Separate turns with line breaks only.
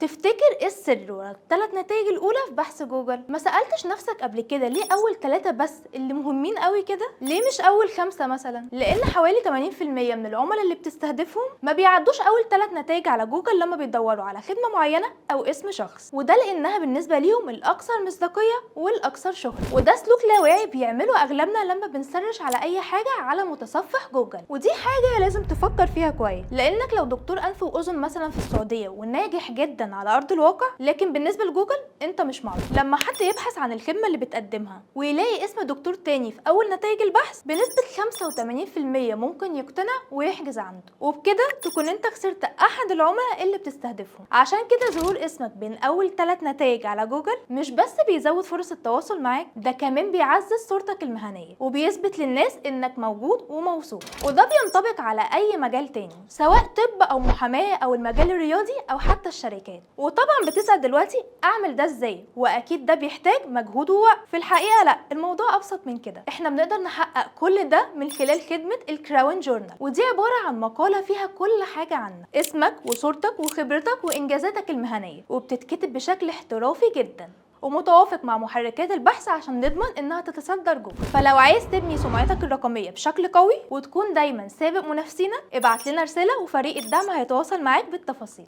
تفتكر ايه السر ورا الثلاث نتائج الاولى في بحث جوجل؟ ما سألتش نفسك قبل كده ليه اول ثلاثة بس اللي مهمين قوي كده؟ ليه مش اول خمسة مثلا؟ لان حوالي 80% من العملاء اللي بتستهدفهم ما بيعدوش اول ثلاث نتائج على جوجل لما بيدوروا على خدمة معينة او اسم شخص، وده لانها بالنسبة ليهم الاكثر مصداقية والاكثر شهرة، وده سلوك لا واعي بيعمله اغلبنا لما بنسرش على اي حاجة على متصفح جوجل. ودي حاجة لازم تفكر فيها كويس، لانك لو دكتور انف واذن مثلا في السعودية وناجح جدا على ارض الواقع، لكن بالنسبه لجوجل انت مش معروف، لما حد يبحث عن الخدمه اللي بتقدمها ويلاقي اسم دكتور تاني في اول نتائج البحث، بنسبه 85% ممكن يقتنع ويحجز عنده، وبكده تكون انت خسرت احد العملاء اللي بتستهدفهم. عشان كده ظهور اسمك بين اول 3 نتائج على جوجل مش بس بيزود فرص التواصل معاك، ده كمان بيعزز صورتك المهنيه وبيثبت للناس انك موجود وموثوق. وده بينطبق على اي مجال تاني، سواء طب او محاماه او المجال الرياضي او حتى الشركات. وطبعا بتسأل دلوقتي اعمل ده ازاي، واكيد ده بيحتاج مجهود ووقت. في الحقيقه لا، الموضوع ابسط من كده. احنا بنقدر نحقق كل ده من خلال خدمه الكراون جورنال، ودي عباره عن مقاله فيها كل حاجه عنك، اسمك وصورتك وخبرتك وانجازاتك المهنيه، وبتتكتب بشكل احترافي جدا ومتوافق مع محركات البحث عشان نضمن انها تتصدر جوجل. فلو عايز تبني سمعتك الرقميه بشكل قوي وتكون دايما سابق منافسينك، ابعت لنا رساله وفريق الدعم هيتواصل معاك بالتفاصيل.